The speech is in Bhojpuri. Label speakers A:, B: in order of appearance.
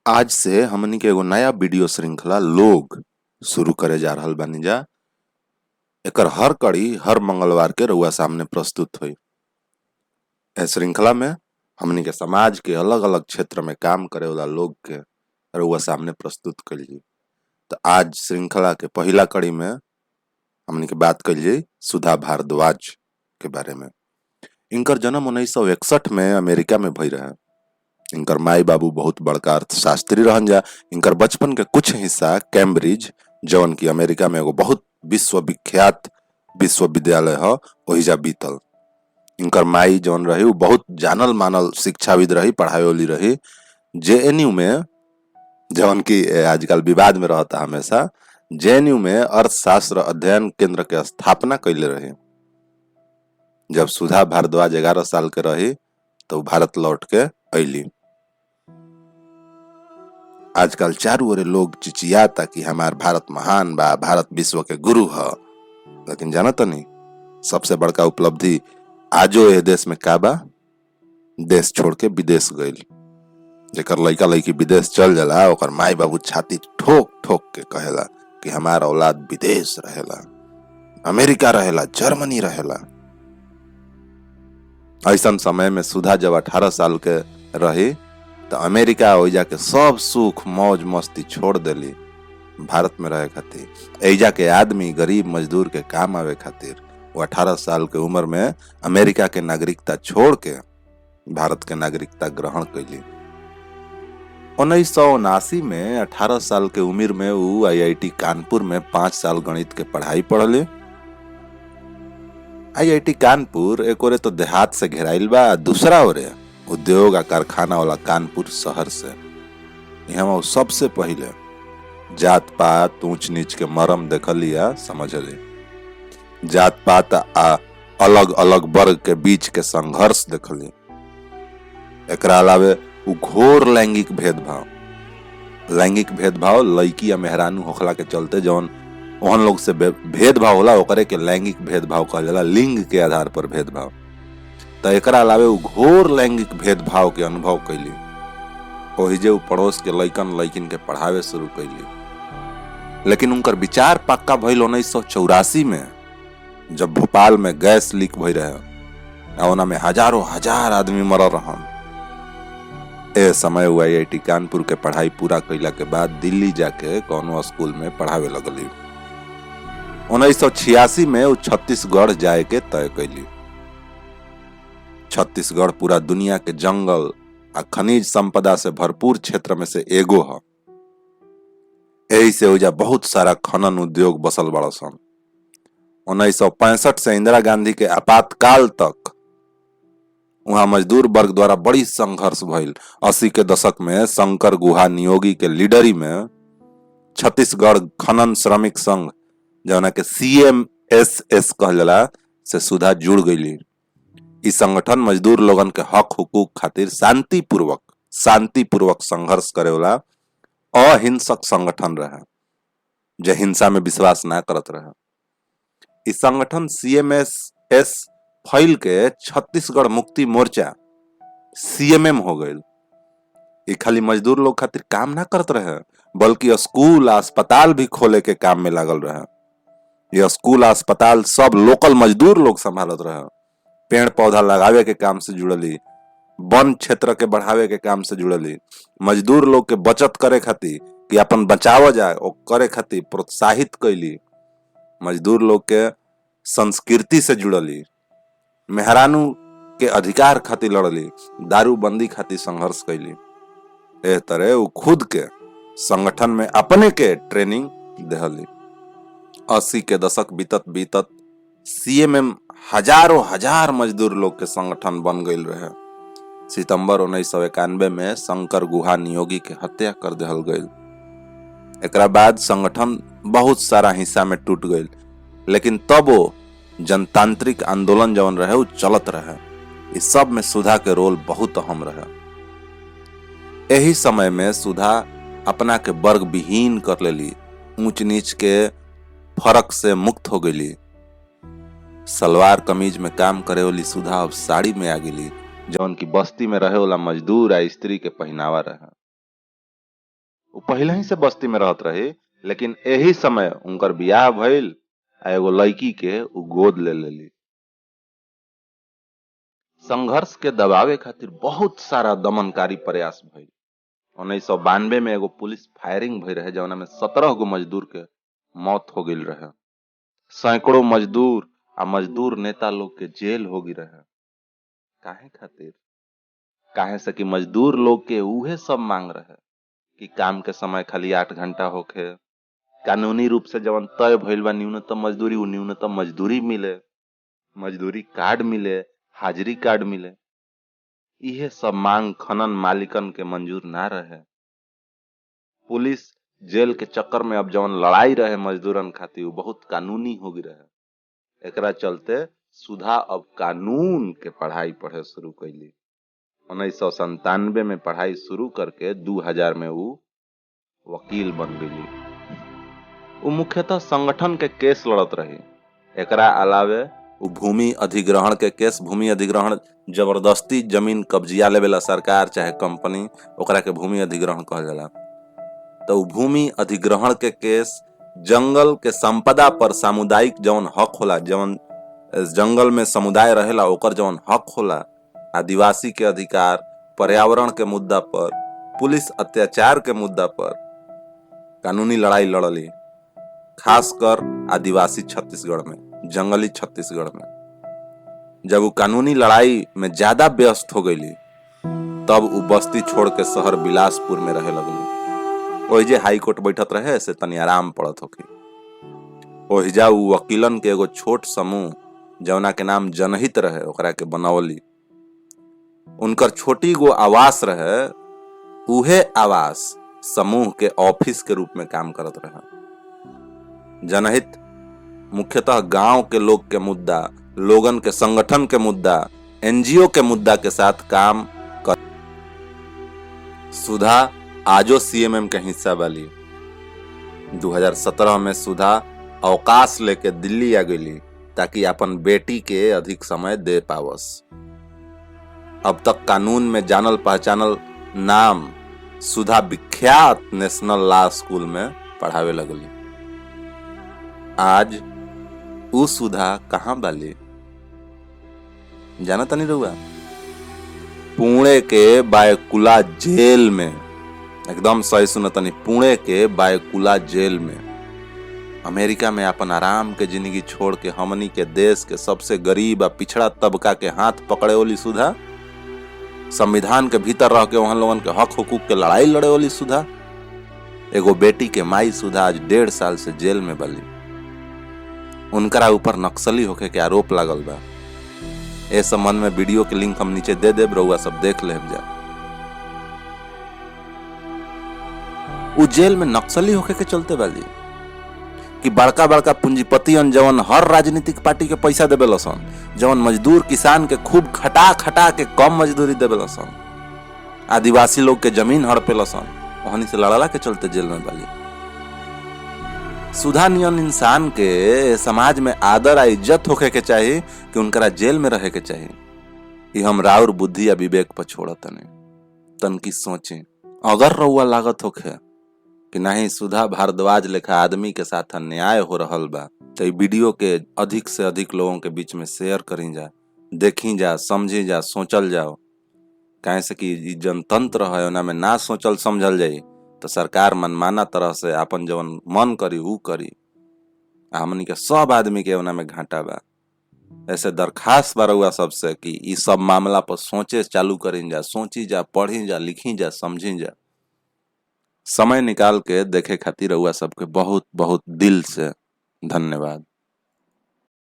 A: आज से हमनी के एगो नया वीडियो श्रृंखला लोग शुरू करे जा रहल बानी जा। एकर हर कड़ी हर मंगलवार के रउआ सामने प्रस्तुत हुई। ए श्रृंखला में हमनी के समाज के अलग अलग क्षेत्र में काम करे वाला लोग के रउआ सामने प्रस्तुत कइल जी। तो आज श्रृंखला के पहला कड़ी में हमनी के बात कइल जी सुधा भारद्वाज के बारे में। इनकर जन्म 1961 में अमेरिका में भई रहे। इनकर माई बाबू बहुत बड़का अर्थशास्त्री रहन जा। इनकर बचपन के कुछ हिस्सा कैम्ब्रिज जौन की अमेरिका में एगो बहुत विश्वविख्यात विश्वविद्यालय ह ओहिजा बीतल। इनकर माई जौन रही उ बहुत जानल मानल शिक्षाविद रही, पढ़ाई वाली रही। जेएनयू में जौन की आजकल विवाद में रहता हमेशा, जेएनयू में अर्थशास्त्र अध्ययन केंद्र के स्थापना कैले रही। जब सुधा भारद्वाज 11 साल के रही तो भारत लौट के अइली। आजकल चारों ओर लोग चिचियाता कि हमार भारत महान बा, भारत विश्व के गुरु ह। लेकिन जानत नहीं सबसे बड़का उपलब्धि आजो ए देश में का बा? देश छोड़ के विदेश गइल। जेकर लइका लइकी विदेश चल जाला ओकर माई बाबू छाती ठोक ठोक के कहेला कि हमार औलाद विदेश रहेला, अमेरिका रहेला, जर्मनी रहेला। ऐसन समय में सुधा जब 18 साल के रही तो अमेरिका ओइजा के सब सुख मौज मस्ती छोड़ देली भारत में रहे खातिर। एजा के आदमी गरीब मजदूर के काम आवे खातिर वो 18 साल के उम्र में अमेरिका के नागरिकता छोड़ के भारत के नागरिकता ग्रहण कैली। 1979 में 18 साल के उम्र में वो आईआईटी कानपुर में 5 साल गणित के पढ़ाई पढ़ले। आईआईटी कानपुर एक ओरे तो देहात से घेराइल बा, दूसरा ओरे उद्योग आ कारखाना वाला कानपुर शहर से। यहाँ सबसे पहले जात पात ऊंच नीच के मरम देखली आ समझली। जात पात आ अलग अलग वर्ग के बीच के संघर्ष देखली। एकरा अलावे उ घोर लैंगिक भेदभाव लड़की या मेहरानू होखला के चलते जौन ओहन लोग से भेदभाव होला ओकरे के लैंगिक भेदभाव कहल जाला, लिंग के आधार पर भेदभाव। तो एकरा अलावे उ घोर लैंगिक भेदभाव के अनुभव कैली। ओहिजे उ पड़ोस के लइकन लइकिन के पढ़ावे शुरू कैली। लेकिन उनकर विचार पक्का भइल 1984 में, जब भोपाल में गैस लीक भई रहे। ओना में हजारों हजार आदमी मरल रहन। ए समय उ आईआईटी कानपुर के पढ़ाई पूरा कैला के बाद दिल्ली जाके कौनो स्कूल में पढ़ावे लगली। 1986 में उ छत्तीसगढ़ जाए के तय कैली। छत्तीसगढ़ पूरा दुनिया के जंगल आ खनिज संपदा से भरपूर क्षेत्र में से एगो ह। एही से ओइजा बहुत सारा खनन उद्योग बसल बड़ सन। 1965 से इंदिरा गांधी के आपातकाल तक वहां मजदूर वर्ग द्वारा बड़ी संघर्ष भइल। 80 के दशक में शंकर गुहा नियोगी के लीडरी में छत्तीसगढ़ खनन श्रमिक संघ जौना के CMSS कहल जाला से सुधा जुड़ गईली। इ संगठन मजदूर लोगन के हक हुकूक खातिर शांतिपूर्वक संघर्ष करे वाला अहिंसक संगठन रहे, जे हिंसा में विश्वास ना करत रहे। इ संगठन CMSS फैल के छत्तीसगढ़ मुक्ति मोर्चा CMM हो गईल। इ खाली मजदूर लोग खातिर काम ना करत रहे, बल्कि स्कूल अस्पताल भी खोले के काम में लागल रहे। ये स्कूल अस्पताल सब लोकल मजदूर लोग संभालत रहे। पेड़ पौधा लगावे के काम से जुड़ली, वन क्षेत्र के बढ़ावे के काम से जुड़ली, मजदूर लोग के बचत करे खातिर कि अपन बचाव जाए ओ करे खातिर प्रोत्साहित कैली। मजदूर लोग के संस्कृति से जुड़ली, मेहरानू के अधिकार खातिर लड़ली, दारूबंदी खातिर संघर्ष कैली। एह तरह वो खुद के संगठन में अपने के ट्रेनिंग देहली। 80 के दशक बीतत CMM हजारों हजार मजदूर लोग के संगठन बन गईल रहे। सितंबर 1991 में शंकर गुहा नियोगी के हत्या कर देहल गईल। एकरा बाद संगठन बहुत सारा हिस्सा में टूट गईल, लेकिन तबो जनतांत्रिक आंदोलन जवन रहे उ चलत रहे। इस सब में सुधा के रोल बहुत अहम रहे। यही समय में सुधा अपना के वर्ग विहीन कर लेली, ऊंच नीच के फर्क से मुक्त हो गईली। सलवार कमीज में काम करे वाली सुधा अब साड़ी में आ गेली, जौन की बस्ती में रहे वाला मजदूर आ स्त्री के पहनावा रहे। वो पहले ही से बस्ती में रहत रही, लेकिन यही समय उनकर बियाह भइल आ एगो लड़की के उ गोद ले लेली। संघर्ष के दबावे खातिर बहुत सारा दमनकारी प्रयास भइल। 1992 में एगो पुलिस फायरिंग भई रहे जौना में 17 गो मजदूर के मौत हो गई रहे। सैकड़ों मजदूर आ मजदूर नेता लोग के जेल हो गई रहे। काहे खातिर? काहे से कि मजदूर लोग के उहे सब मांग रहे कि काम के समय खाली 8 घंटा होखे, कानूनी रूप से जवन तय भइल बा न्यूनतम मजदूरी, उ न्यूनतम मजदूरी मिले, मजदूरी कार्ड मिले, हाजिरी कार्ड मिले। इहे सब मांग खनन मालिकन के मंजूर ना रहे। पुलिस जेल के चक्कर में अब जवन लड़ाई रहे मजदूरन खातिर उ बहुत कानूनी हो गई रहे। एकरा चलते सुधा अब कानून के पढ़ाई पढ़े शुरू कैली। 1997 में पढ़ाई शुरू करके 2000 में उ वकील बन गई। उ मुख्यतः संगठन के केस लड़त रही। एकरा अलावे उ भूमि अधिग्रहण के केस, भूमि अधिग्रहण जबरदस्ती जमीन कब्जिया लेवेला सरकार चाहे कंपनी, ओकरा के भूमि अधिग्रहण कहल जाला। तो भूमि अधिग्रहण के केस, जंगल के संपदा पर सामुदायिक जवन हक होला, जवन जंगल में समुदाय रहेला ओकर जवन हक होला, आदिवासी के अधिकार, पर्यावरण के मुद्दा पर, पुलिस अत्याचार के मुद्दा पर कानूनी लड़ाई लड़ली। खासकर आदिवासी छत्तीसगढ़ में, जंगली छत्तीसगढ़ में। जब वो कानूनी लड़ाई में ज्यादा व्यस्त हो गई तब वो बस्ती छोड़ के शहर बिलासपुर में रहे लगली। ओहिजे हाई कोर्ट बैठत रहे से तनी आराम पड़त होके। ओहिजा उ वकीलन के एगो छोट समूह जौना के नाम जनहित रहे ओकरा के बनवली। उनकर छोटी गो आवास रहे, उहे आवास समूह के ऑफिस के रूप में काम करत रहे। जनहित मुख्यतः गांव के लोग के मुद्दा, लोगन के संगठन के मुद्दा, एनजीओ के मुद्दा के साथ काम कर। सुधा आजो सीएमएम के हिस्सा वाली। 2017 में सुधा अवकाश लेके दिल्ली आ गई ताकि अपन बेटी के अधिक समय दे पावस। अब तक कानून में जानल पहचानल नाम सुधा विख्यात नेशनल लॉ स्कूल में पढ़ावे लगली। आज उ सुधा कहाँ बाली जाना तनी रहुआ? पुणे के बायकुला जेल में। एकदम सही सुना तनी, पुणे के बायकुला जेल में। अमेरिका में अपन आराम के जिंदगी छोड़ के हमनी के देश के सबसे गरीब आ पिछड़ा तबका के हाथ पकड़े वाली सुधा, संविधान के भीतर रह के वहां लोगन के हक हुकूक के लड़ाई लड़े वाली सुधा, एगो बेटी के माई सुधा आज 1.5 साल से जेल में बली। उनकरा ऊपर नक्सली होके के आरोप लागल बा। ए संबंध में वीडियो के लिंक हम नीचे दे देब, रउआ सब देख लेब जा। उ जेल में नक्सली होके के चलते बाली कि बड़का बड़का पूंजीपतियन जवन हर राजनीतिक पार्टी के पैसा देवे लसन, जवन मजदूर किसान के खूब खटा खटा के कम मजदूरी देवे लसन, आदिवासी लोग के जमीन हड़पे लसन, वहां से लड़ाला के चलते जेल में बाली। सुधा नियन इंसान के समाज में आदर आ इज्जत होके के चाहिए कि उनकरा जेल में रहे के चाहिए। ये हम राउर बुद्धि या विवेक पर छोड़त नहीं, तनकी सोचे। अगर रउआ लागत होखे कि नहीं सुधा भारद्वाज लेखा आदमी के साथ अन्याय हो रहल बा, तो ये वीडियो के अधिक से अधिक लोगों के बीच में शेयर करी जा, देखी जा, समझी जा, सोचल जाओ। काहे से कि जनतंत्र है, ओना में ना सोचल समझल जाई तो सरकार मनमाना तरह से अपन जवन मन करी ऊ करी, हमनी के सब आदमी के ओना में घाटा बा। ऐसे दरखास्त बा रउआ सबसे कि ई सब मामला पर सोचे चालू करी जा, सोची जा, पढ़ी जा, लिखी जा, समझी जा। समय निकाल के देखे खातिर रउआ सबके बहुत बहुत दिल से धन्यवाद।